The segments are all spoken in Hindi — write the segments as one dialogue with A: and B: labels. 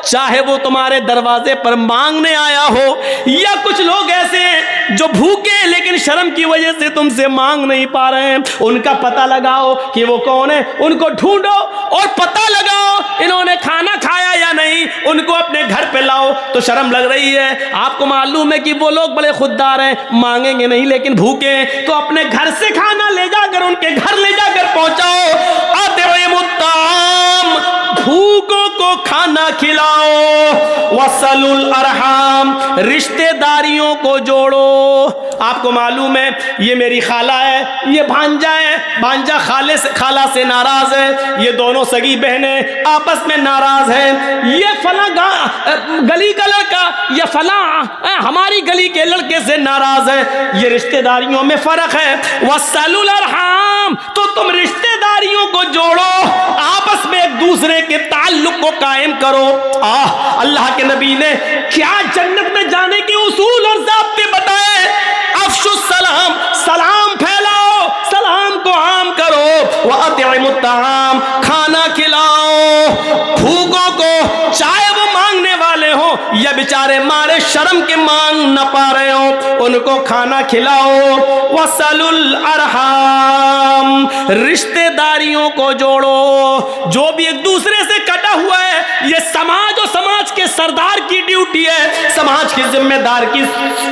A: चाहे वो तुम्हारे दरवाजे पर मांगने आया हो, या कुछ लोग ऐसे हैं जो भूखे हैं लेकिन शर्म की वजह से तुमसे मांग नहीं पा रहे हैं, उनका पता लगाओ कि वो कौन है, उनको ढूंढो और पता लगाओ इन्होंने खाना खाया या नहीं, उनको अपने घर पे लाओ। तो शर्म लग रही है, आपको मालूम है कि वो लोग बड़े खुददार हैं, मांगेंगे नहीं लेकिन भूखे हैं, तो अपने घर से खाना ले जाकर उनके घर ले जाकर पहुंचाओ। अतिमुत्ताम, भूखों को खाना खिलाओ। वसलुल अरहाम, रिश्तेदारियों को जोड़ो। आपको मालूम है ये मेरी खाला है, ये भांजा है, भांजा खाला से नाराज है, ये दोनों सगी बहनें आपस में नाराज हैं, ये फला गली का लड़का या फला हमारी गली के लड़के से नाराज है, ये रिश्तेदारियों में फर्क है। वसलुल अरहाम, तो तुम रिश्तेदारियों को जोड़ो, आपस में एक दूसरे के ताल्लुक को कायम करो। अल्लाह के नबी ने क्या जन्नत में जाने के उसूल और ज़ाब्ते बताए। अफ़शुस सलाम, सलाम फैलाओ, सलाम को आम करो। व अतिमुत ताआम, खाना खिलाओ भूखों को, चाहे वो मांगने वाले हो या बेचारे मारे शर्म के मांग न पा रहे हो, उनको खाना खिलाओ। वसलुल अरहाम, रिश्तेदारियों को जोड़ो। जो भी एक दूसरे से कटा हुआ है, ये समाज और समाज के सरदार की ड्यूटी है, समाज के जिम्मेदार की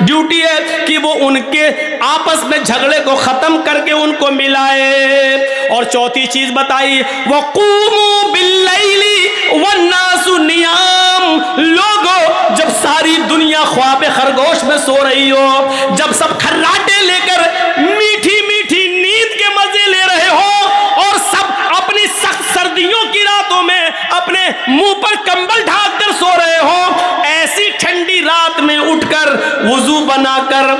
A: ड्यूटी है कि वो उनके आपस में झगड़े को खत्म करके उनको मिलाए। और चौथी चीज बताई, वक़ूमू बिल्लैली वन्नासु नियाम। लोगों, जब सारी दुनिया ख्वाबे खरगोश में सो रही हो, जब सब खर्राटे लेकर मीठी मीठी नींद के मजे ले रहे हो और सब अपनी सख्त सर्दियों की रातों में अपने मुंह पर कंबल ढाक कर सो रहे हो, ऐसी ठंडी रात में उठकर वुजू बनाकर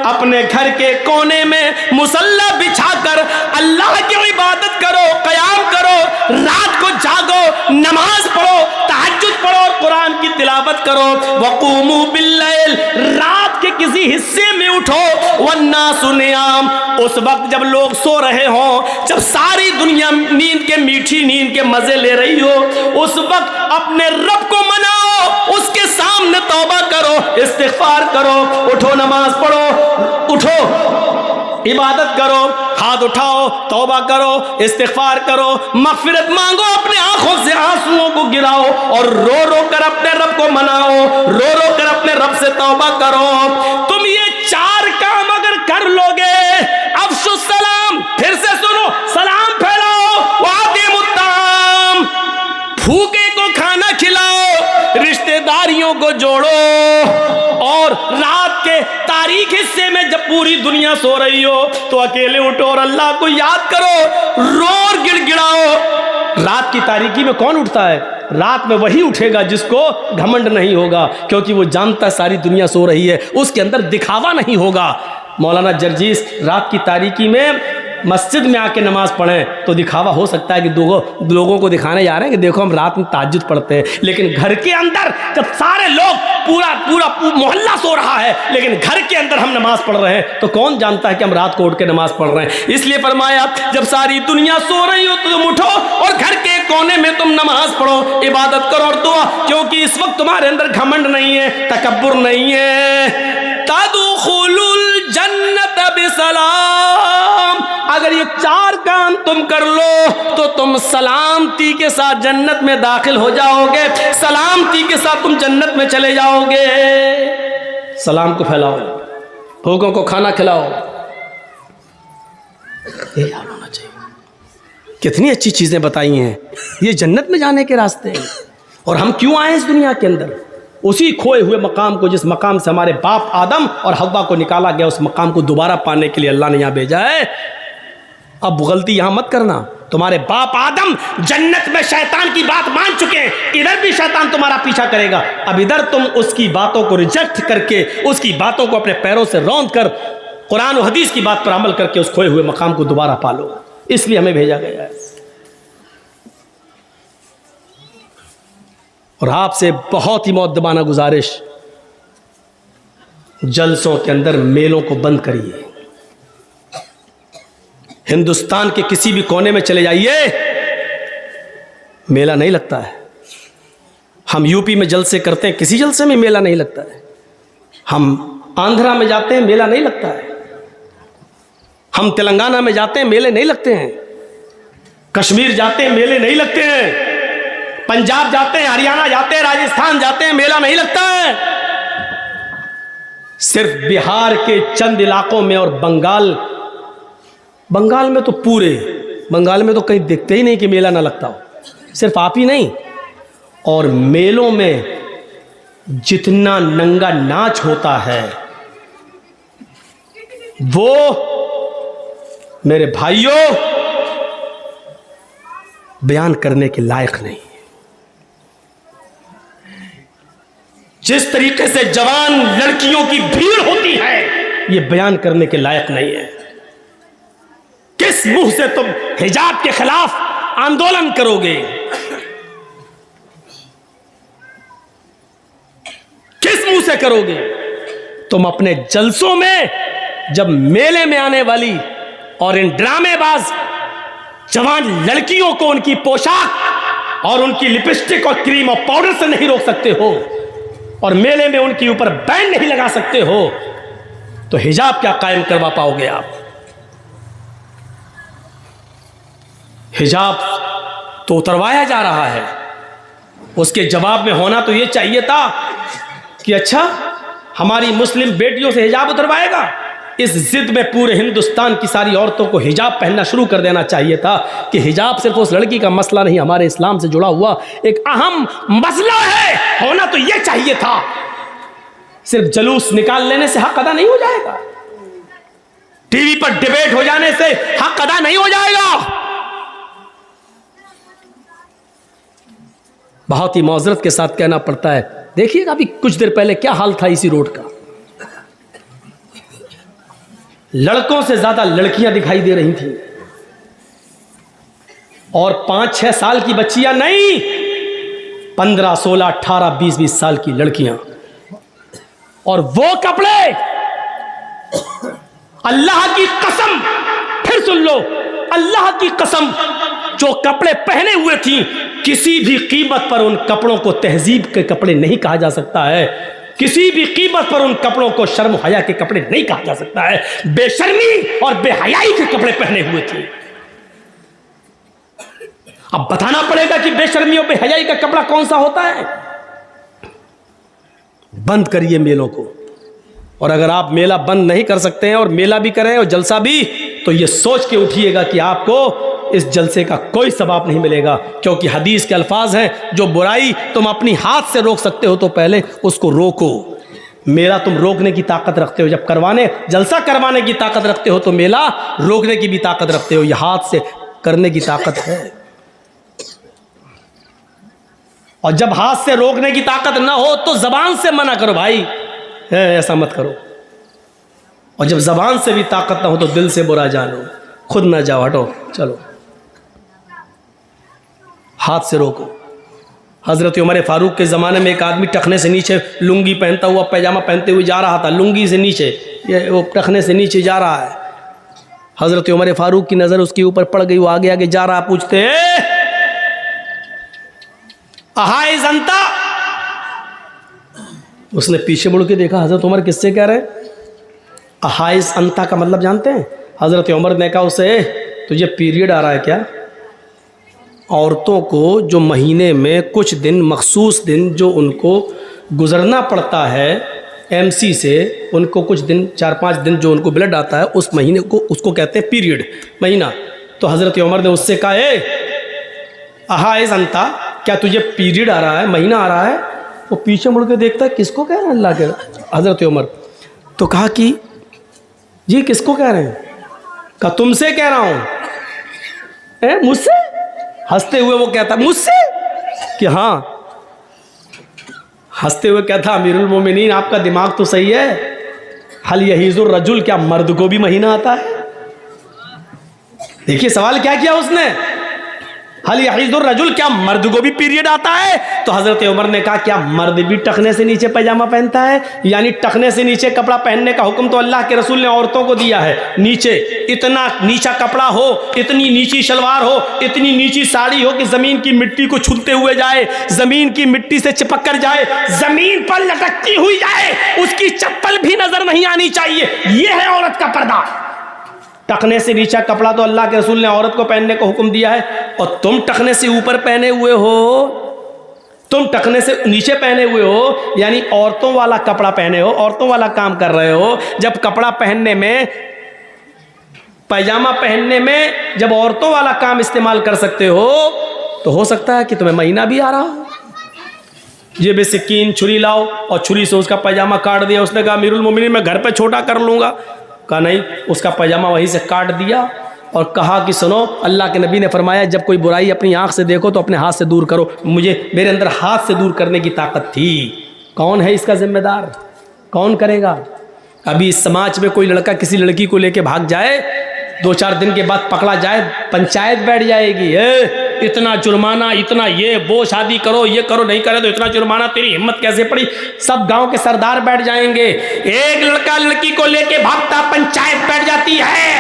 A: अपने घर के कोने में मुसल्ला बिछाकर अल्लाह की इबादत करो, क़याम करो, रात को जागो, नमाज पढ़ो, तहज्जुद पढ़ो और कुरान की तिलावत करो। वक़ूमू बिल्लैल, रात के किसी हिस्से में उठो। वन्नासु नियाम, उस वक्त जब लोग सो रहे हो, जब सारी दुनिया नींद के मीठी नींद के मजे ले रही हो, उस वक्त अपने रब को मनाओ, उसके सामने तौबा करो, इस्तिग़फ़ार करो, उठो नमाज पढ़ो, उठो इबादत करो, हाथ उठाओ, तौबा करो, इस्तिग़फ़ार करो, मग़फ़िरत मांगो, अपने आंखों से आंसुओं को गिराओ और रो रो कर अपने रब को मनाओ, रो रो कर अपने रब से तौबा करो। तुम ये चार काम अगर कर लोगे, अफ़शुस सलाम, फिर से सुनो, सलाम फैलाओ, वातिमुत ताआम, भूखे को खाना खिलाओ, रिश्तेदारियों को जोड़ो, और रात के तारीख हिस्से में जब पूरी दुनिया सो रही हो तो अकेले उठो और अल्लाह को याद करो, रो और गिड़गिड़ाओ। रात की तारीकी में कौन उठता है? रात में वही उठेगा जिसको घमंड नहीं होगा, क्योंकि वो जानता है सारी दुनिया सो रही है, उसके अंदर दिखावा नहीं होगा। मौलाना जर्जीस रात की तारीकी में मस्जिद में आके नमाज पढ़ें तो दिखावा हो सकता है कि लोगों को दिखाने जा रहे हैं कि देखो हम रात में तहज्जुद पढ़ते हैं, लेकिन घर के अंदर जब सारे लोग पूरा मोहल्ला सो रहा है लेकिन घर के अंदर हम नमाज पढ़ रहे हैं, तो कौन जानता है कि हम रात को उठ के नमाज पढ़ रहे हैं। इसलिए फरमाया जब सारी दुनिया सो रही हो तो तुम उठो और घर के कोने में तुम नमाज पढ़ो, इबादत करो और दुआ, क्योंकि इस वक्त तुम्हारे अंदर घमंड नहीं है, तकब्बुर नहीं है। तदखुलुल जन्नत बिसलाम, अगर ये चार काम तुम कर लो तो तुम सलामती के साथ जन्नत में दाखिल हो जाओगे, सलामती के साथ तुम जन्नत में चले जाओगे। सलाम को फैलाओ, भूखों को खाना खिलाओ, ये याद होना चाहिए। कितनी अच्छी चीजें बताई हैं, ये जन्नत में जाने के रास्ते हैं। और हम क्यों आए इस दुनिया के अंदर? उसी खोए हुए मकाम को, जिस मकाम से हमारे बाप आदम और हव्वा को निकाला गया, उस मकाम को दोबारा पाने के लिए अल्लाह ने यहाँ भेजा है। अब गलती यहां मत करना, तुम्हारे बाप आदम जन्नत में शैतान की बात मान चुके हैं, इधर भी शैतान तुम्हारा पीछा करेगा। अब इधर तुम उसकी बातों को रिजेक्ट करके, उसकी बातों को अपने पैरों से रौंद कर कुरान और हदीस की बात पर अमल करके उस खोए हुए मकाम को दोबारा पालो। इसलिए हमें भेजा गया है। और आपसे बहुत ही मुअद्दबाना गुजारिश, जलसों के अंदर मेलों को बंद करिए। हिंदुस्तान के किसी भी कोने में चले जाइए, मेला नहीं लगता है। हम यूपी में जलसे करते हैं, किसी जलसे में मेला नहीं लगता है। हम आंध्रा में जाते हैं, मेला नहीं लगता है। हम तेलंगाना में जाते हैं, मेले नहीं लगते हैं। कश्मीर जाते हैं, मेले नहीं लगते हैं। पंजाब जाते हैं, हरियाणा जाते हैं, राजस्थान जाते हैं, मेला नहीं लगता है। सिर्फ बिहार के चंद इलाकों में और बंगाल में तो पूरे बंगाल में तो कहीं दिखते ही नहीं कि मेला ना लगता हो। सिर्फ आप ही नहीं, और मेलों में जितना नंगा नाच होता है वो मेरे भाइयों बयान करने के लायक नहीं। जिस तरीके से जवान लड़कियों की भीड़ होती है ये बयान करने के लायक नहीं है। किस मुंह से तुम हिजाब के खिलाफ आंदोलन करोगे? किस मुंह से करोगे? तुम अपने जलसों में जब मेले में आने वाली और इन ड्रामेबाज जवान लड़कियों को उनकी पोशाक और उनकी लिपस्टिक और क्रीम और पाउडर से नहीं रोक सकते हो और मेले में उनके ऊपर बैन नहीं लगा सकते हो, तो हिजाब क्या कायम करवा पाओगे आप? हिजाब तो उतरवाया जा रहा है। उसके जवाब में होना तो यह चाहिए था कि अच्छा हमारी मुस्लिम बेटियों से हिजाब उतरवाएगा। इस जिद में पूरे हिंदुस्तान की सारी औरतों को हिजाब पहनना शुरू कर देना चाहिए था कि हिजाब सिर्फ उस लड़की का मसला नहीं, हमारे इस्लाम से जुड़ा हुआ एक अहम मसला है। होना तो यह चाहिए था। सिर्फ जुलूस निकाल लेने से हक अदा नहीं हो जाएगा। टीवी पर डिबेट हो जाने से हक अदा नहीं हो जाएगा। बहुत ही मौजरत के साथ कहना पड़ता है, देखिएगा अभी कुछ देर पहले क्या हाल था इसी रोड का। लड़कों से ज्यादा लड़कियां दिखाई दे रही थी और 5-6 साल की बच्चियां नहीं, 15, 16, 18, 20 साल की लड़कियां। और वो कपड़े, अल्लाह की कसम, फिर सुन लो, अल्लाह की कसम, जो कपड़े पहने हुए थी किसी भी कीमत पर उन कपड़ों को तहजीब के कपड़े नहीं कहा जा सकता है। किसी भी कीमत पर उन कपड़ों को शर्म हया के कपड़े नहीं कहा जा सकता है। बेशर्मी और बेहयाई के कपड़े पहने हुए थे। अब बताना पड़ेगा कि बेशर्मी और बेहयाई का कपड़ा कौन सा होता है। बंद करिए मेलों को, और अगर आप मेला बंद नहीं कर सकते हैं और मेला भी करें और जलसा भी, तो यह सोच के उठिएगा कि आपको इस जलसे का कोई सवाब नहीं मिलेगा। क्योंकि हदीस के अल्फाज हैं, जो बुराई तुम अपनी हाथ से रोक सकते हो तो पहले उसको रोको। मेला तुम रोकने की ताकत रखते हो, जब जलसा करवाने की ताकत रखते हो तो मेला रोकने की भी ताकत रखते हो। यह हाथ से करने की ताकत है, और जब हाथ से रोकने की ताकत ना हो तो जबान से मना करो, भाई ऐसा मत करो। और जब जबान से भी ताकत ना हो तो दिल से बुरा जानो, खुद ना जाओ, हटो, चलो, हाथ से रोको। हजरत उमर फारूक के ज़माने में एक आदमी टखने से नीचे लुंगी पहनता हुआ, पैजामा पहनते हुए जा रहा था, लुंगी से नीचे, ये वो टखने से नीचे जा रहा है। हजरत उमर फारूक की नज़र उसके ऊपर पड़ गई, वो आगे आगे जा रहा, पूछते अहाय जनता। उसने पीछे मुड़ के देखा, हजरत उमर किससे कह रहे हैं? अहाइस अंता का मतलब जानते हैं? हजरत उमर ने कहा उसे, तुझे पीरियड आ रहा है क्या? औरतों को जो महीने में कुछ दिन, मखसूस दिन जो उनको गुजरना पड़ता है एमसी से, उनको कुछ दिन, 4-5 दिन जो उनको ब्लड आता है, उस महीने को उसको कहते हैं पीरियड, महीना। तो हजरत उमर ने उससे कहा, अहाइस अंता, क्या तुझे पीरियड आ रहा है, महीना आ रहा है? वो पीछे मुड़ के देखता है, किसको कह रहे हैं अल्लाह के हजरत उमर? तो कहा कि जी किसको कह रहे हैं? कहा तुमसे कह रहा हूं। मुझसे? हंसते हुए वो कहता मुझसे? कि हाँ। हंसते हुए कहता, अमीरुल मोमिनीन आपका दिमाग तो सही है, हल यहीजुर रजुल, क्या मर्द को भी महीना आता है? देखिए सवाल क्या किया उसने, हल यहीजुर रजुल, क्या मर्द को भी पीरियड आता है? तो हजरत उमर ने कहा क्या मर्द भी टखने से नीचे पैजामा पहनता है? यानी टखने से नीचे कपड़ा पहनने का हुक्म तो अल्लाह के रसूल ने औरतों को दिया है। नीचे इतना नीचा कपड़ा हो, इतनी नीची शलवार हो, इतनी नीची साड़ी हो कि जमीन की मिट्टी को छूते हुए जाए, जमीन की मिट्टी से चिपक कर जाए, जमीन पर लटकती हुई जाए, उसकी चप्पल भी नजर नहीं आनी चाहिए। यह है औरत का पर्दा। टखने से नीचा कपड़ा तो अल्लाह के रसूल ने औरत को पहनने का हुक्म दिया है, और तुम टखने से ऊपर पहने हुए हो, तुम टखने से नीचे पहने हुए हो, यानी औरतों वाला कपड़ा पहने हो, औरतों वाला काम कर रहे हो। जब कपड़ा पहनने में, पैजामा पहनने में जब औरतों वाला काम इस्तेमाल कर सकते हो, तो हो सकता है कि तुम्हें महीना भी आ रहा हो। ये बेसिकीन छुरी लाओ और छुरी से उसका पैजामा काट दिया। उसने कहा अमीरुल मोमिनीन मैं घर पे छोटा कर लूँगा। कहा नहीं, उसका पैजामा वहीं से काट दिया और कहा कि सुनो, अल्लाह के नबी ने फरमाया जब कोई बुराई अपनी आंख से देखो तो अपने हाथ से दूर करो। मेरे अंदर हाथ से दूर करने की ताकत थी। कौन है इसका जिम्मेदार? कौन करेगा? अभी इस समाज में कोई लड़का किसी लड़की को लेके भाग जाए, 2-4 दिन के बाद पकड़ा जाए, पंचायत बैठ जाएगी, इतना जुर्माना, इतना ये वो, शादी करो, ये करो, नहीं करे तो इतना जुर्माना, तेरी हिम्मत कैसे पड़ी? सब गांव के सरदार बैठ जाएंगे। एक लड़का लड़की को लेके भागता, पंचायत बैठ जाती है।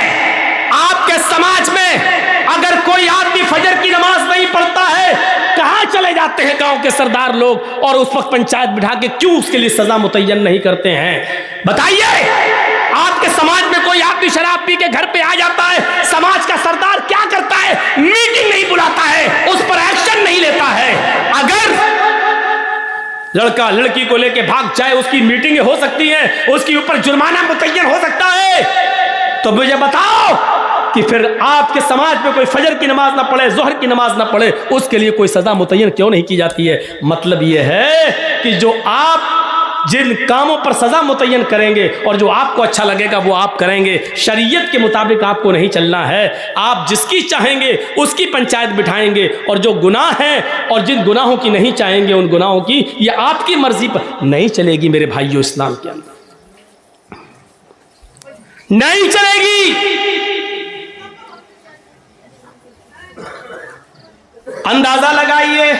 A: आपके समाज में अगर कोई आदमी फजर की नमाज नहीं पढ़ता है, कहां चले जाते हैं गांव के सरदार लोग, और उस वक्त पंचायत बिठा के क्यों उसके लिए सजा मुतय्यन नहीं करते हैं? बताइए। आपके समाज में कोई आदमी शराब पी के घर पे आ जाता है, समाज का सरदार क्या करता है? मीटिंग नहीं बुलाता है, उस पर एक्शन नहीं लेता है। अगर लड़का लड़की को लेके भाग जाए, उसकी मीटिंगें हो सकती हैं, उसके ऊपर जुर्माना मुतय्यन हो सकता है, तो मुझे बताओ कि फिर आपके समाज में कोई फजर की नमाज ना पढ़े, जोहर की नमाज ना पढ़े, उसके लिए कोई सजा मुतय्यन क्यों नहीं की जाती है? मतलब यह है कि जो आप जिन कामों पर सजा मुतय्यन करेंगे और जो आपको अच्छा लगेगा वो आप करेंगे। शरीयत के मुताबिक आपको नहीं चलना है। आप जिसकी चाहेंगे उसकी पंचायत बिठाएंगे, और जो गुनाह है और जिन गुनाहों की नहीं चाहेंगे उन गुनाहों की ये आपकी मर्जी पर नहीं चलेगी। मेरे भाइयों, इस्लाम के अंदर नहीं चलेगी। अंदाजा लगाइए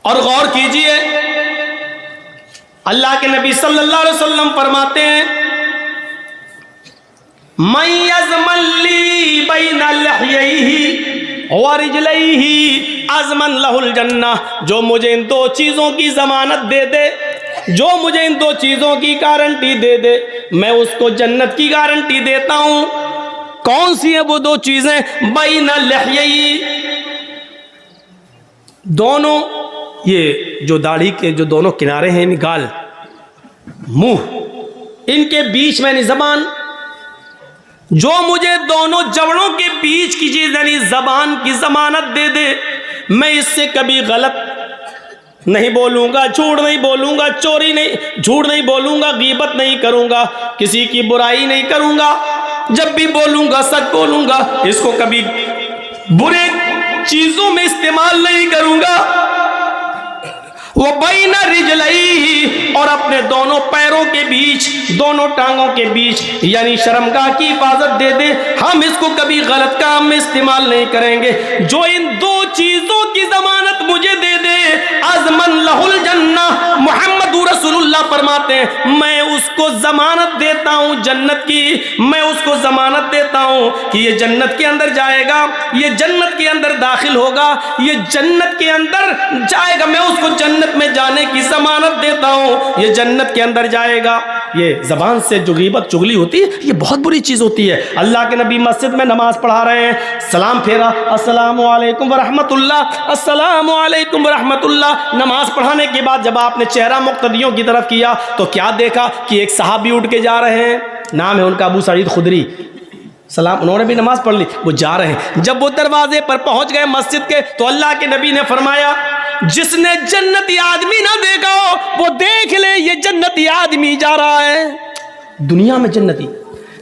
A: और गौर कीजिए। अल्लाह के नबी सल्लल्लाहु अलैहि वसल्लम फरमाते हैं, मैं यज़मल्ली बैना लहयैहि व रिजलैहि अज़मन लहुल जन्नह। जो मुझे इन 2 चीज़ों की ज़मानत दे दे, जो मुझे इन 2 चीज़ों की गारंटी दे दे, मैं उसको जन्नत की गारंटी देता हूँ। कौन सी है वो 2 चीज़ें? बैना लहयैहि, दोनों ये जो दाढ़ी के जो दोनों किनारे हैं, गाल, मुंह, इनके बीच में ज़बान, जो मुझे दोनों जबड़ों के बीच की चीज यानी जबान की जमानत दे दे, मैं इससे कभी गलत नहीं बोलूंगा, झूठ नहीं बोलूंगा, चोरी नहीं, झूठ नहीं बोलूंगा, गीबत नहीं करूंगा, किसी की बुराई नहीं करूंगा, जब भी बोलूंगा सच बोलूंगा, इसको कभी बुरे चीजों में इस्तेमाल नहीं करूंगा। वो बैना रिजलैहि, और अपने दोनों पैरों के बीच, दोनों टांगों के बीच यानी शर्मगाह की हिफाजत दे दे, हम इसको कभी गलत काम में इस्तेमाल नहीं करेंगे। जो इन 2 चीजों की जमानत मुझे दे दे, अज़मन लहुल जन्नह, मोहम्मद रसूलुल्लाह फरमाते हैं मैं उसको जमानत देता हूँ जन्नत की, मैं उसको जमानत देता हूँ कि ये जन्नत के अंदर जाएगा, ये जन्नत के अंदर दाखिल होगा, ये जन्नत के अंदर जाएगा, मैं उसको जन्नत में जाने की जमानत देता हूँ, ये जन्नत के अंदर जाएगा। ये जबान से जो गीबत चुगली होती है ये बहुत बुरी चीज होती है। अल्लाह के नबी मस्जिद में नमाज पढ़ा रहे हैं, सलाम फेरा, अस्सलामु अलैकुम व रहमतुल्लाह, अस्सलामु अलैकुम व रहमतुल्लाह। नमाज पढ़ाने के बाद जब आपने चेहरा मुक्तदियों की तरफ किया तो क्या देखा कि एक सहाबी उठ के जा रहे हैं, नाम है उनका अबू सईद खुदरी, सलाम, उन्होंने भी नमाज पढ़ ली, वो जा रहे हैं। जब वो दरवाजे पर पहुंच गए मस्जिद के तो अल्लाह के नबी ने फरमाया जिसने जन्नती आदमी ना देखा हो वो देख ले, ये जन्नती आदमी जा रहा है। दुनिया में जन्नती,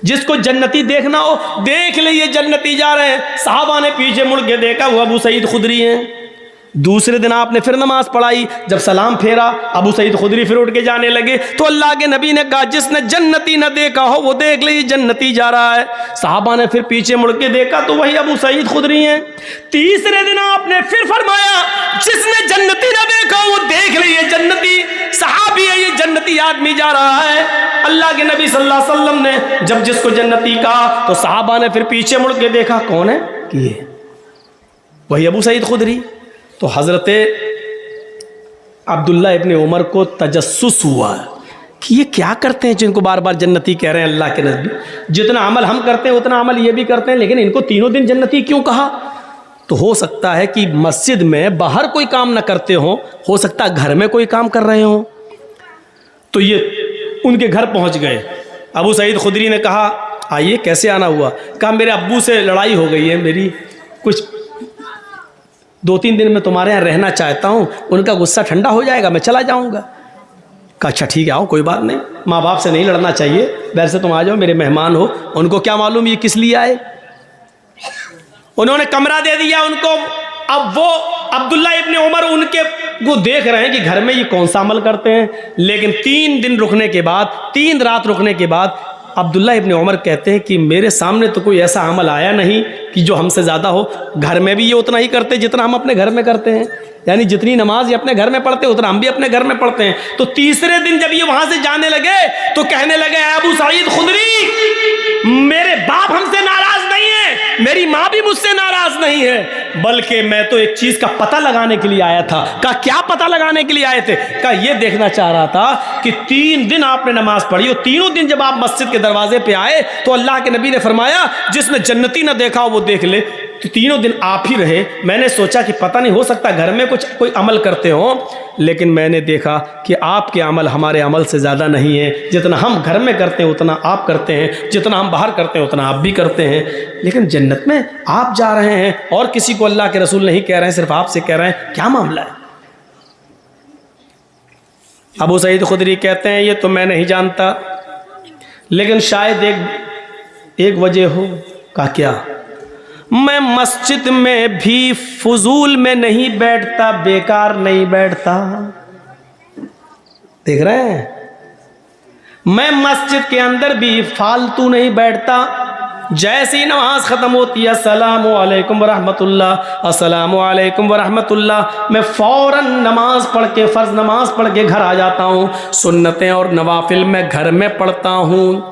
A: जिसको जन्नती देखना हो देख ले, ये जन्नती जा रहे हैं। सहाबा ने पीछे मुड़ के देखा, वो अबू सईद खुदरी हैं। दूसरे दिन आपने फिर नमाज पढ़ाई, जब सलाम फेरा अबू सईद खुदरी फिर उठ के जाने लगे तो अल्लाह के नबी ने कहा जिसने जन्नती न देखा हो वो देख ले, ये जन्नती जा रहा है। सहाबा ने फिर पीछे मुड़ के देखा तो वही अबू सईद खुदरी हैं। तीसरे दिन आपने फिर फरमाया जिसने जन्नती न देखा वो देख ले, ये जन्नती सहाबी है, ये जन्नती आदमी जा रहा है। अल्लाह के नबी सल्लल्लाहु अलैहि वसल्लम ने जब जिसको जन्नती कहा तो सहाबा ने फिर पीछे मुड़ के देखा, कौन है कि ये वही अबू सईद खुदरी। तो हज़रत अब्दुल्ला इब्ने उमर को तजस्सुस हुआ कि ये क्या करते हैं जिनको बार बार जन्नती कह रहे हैं अल्लाह के नबी। जितना अमल हम करते हैं उतना अमल ये भी करते हैं, लेकिन इनको तीनों दिन जन्नती क्यों कहा। तो हो सकता है कि मस्जिद में बाहर कोई काम ना करते हो सकता है घर में कोई काम कर रहे हों। तो ये उनके घर पहुंच गए। अबू सईद खुदरी ने कहा आइए, कैसे आना हुआ। कहा मेरे अब्बू से लड़ाई हो गई है मेरी, कुछ 2-3 दिन में तुम्हारे यहाँ रहना चाहता हूँ, उनका गुस्सा ठंडा हो जाएगा, मैं चला जाऊँगा। कहा अच्छा ठीक है आओ, कोई बात नहीं, माँ बाप से नहीं लड़ना चाहिए, वैसे तुम आ जाओ, मेरे मेहमान हो। उनको क्या मालूम ये किस लिए आए। उन्होंने कमरा दे दिया उनको। अब वो अब्दुल्ला इब्ने उमर उनके को देख रहे हैं कि घर में ये कौन सा अमल करते हैं। लेकिन 3 दिन रुकने के बाद, 3 रात रुकने के बाद अब्दुल्ला इब्ने उमर कहते हैं कि मेरे सामने तो कोई ऐसा अमल आया नहीं कि जो हमसे ज़्यादा हो। घर में भी ये उतना ही करते जितना हम अपने घर में करते हैं, यानी जितनी नमाज ये अपने घर में पढ़ते उतना हम भी अपने घर में पढ़ते हैं। तो तीसरे दिन जब ये वहाँ से जाने लगे तो कहने लगे अबू सईद खुदरी, मेरे बाप हमसे नाराज़ नहीं है, मेरी माँ भी मुझसे नाराज़ नहीं है, बल्कि मैं तो एक चीज़ का पता लगाने के लिए आया था। कहा क्या पता लगाने के लिए आए थे। कहा ये देखना चाह रहा था कि 3 दिन आपने नमाज पढ़ी और तीनों दिन जब आप मस्जिद के दरवाजे पे आए तो अल्लाह के नबी ने फरमाया जिसने जन्नती ना देखा हो वो देख ले। तो तीनों दिन आप ही रहे। मैंने सोचा कि पता नहीं हो सकता घर में कोई अमल करते हो, लेकिन मैंने देखा कि आपके अमल हमारे अमल से ज़्यादा नहीं है। जितना हम घर में करते हैं उतना आप करते हैं, जितना हम बाहर करते हैं उतना आप भी करते हैं। लेकिन जन्नत में आप जा रहे हैं और किसी को अल्लाह के रसूल नहीं कह रहे हैं, सिर्फ आपसे कह रहे हैं, क्या मामला है। अबू सईद खुदरी कहते हैं ये तो मैं नहीं जानता, लेकिन शायद एक वजह हो। कहा क्या। मैं मस्जिद में भी फजूल में नहीं बैठता, बेकार नहीं बैठता। देख रहे हैं, मैं मस्जिद के अंदर भी फालतू नहीं बैठता। जैसे ही नमाज खत्म होती है अस्सलामु अलैकुम व रहमतुल्लाह, अस्सलामु अलैकुम व रहमतुल्लाह, मैं फौरन नमाज पढ़ के, फ़र्ज नमाज पढ़ के घर आ जाता हूँ। सुन्नतें और नवाफिल मैं घर में पढ़ता हूँ।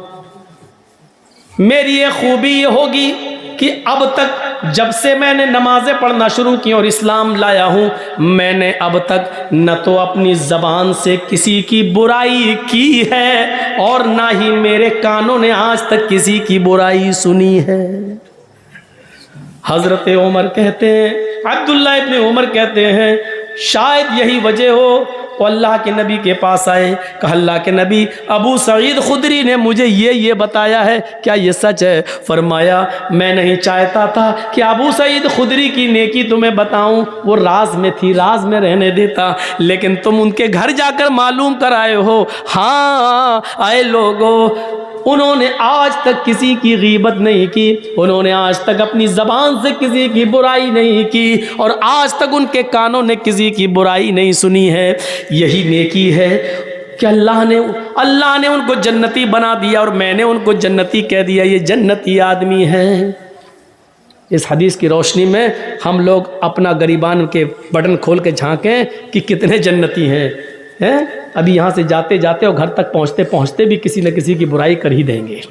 A: मेरी ये खूबी ये होगी कि अब तक जब से मैंने नमाज़ें पढ़ना शुरू की और इस्लाम लाया हूँ, मैंने अब तक न तो अपनी ज़बान से किसी की बुराई की है और ना ही मेरे कानों ने आज तक किसी की बुराई सुनी है। हज़रत उमर कहते हैं, अब्दुल्ला इब्ने उमर कहते हैं शायद यही वजह हो। तो अल्लाह के नबी के पास आए, कहा अल्लाह के नबी अबू सईद खुदरी ने मुझे ये बताया है, क्या ये सच है। फरमाया मैं नहीं चाहता था कि अबू सईद खुदरी की नेकी तुम्हें बताऊं, वो राज में थी, राज में रहने देता, लेकिन तुम उनके घर जाकर मालूम कर आए हो। हाँ आए लोगों, उन्होंने आज तक किसी की गीबत नहीं की, उन्होंने आज तक अपनी ज़बान से किसी की बुराई नहीं की और आज तक उनके कानों ने किसी की बुराई नहीं सुनी है। यही नेकी है कि अल्लाह ने उनको जन्नती बना दिया और मैंने उनको जन्नती कह दिया। ये जन्नती आदमी है। इस हदीस की रोशनी में हम लोग अपना गरीबान के बटन खोल के झांकें कि कितने जन्नती हैं। अभी यहाँ से जाते जाते और घर तक पहुँचते पहुँचते भी किसी न किसी की बुराई कर ही देंगे।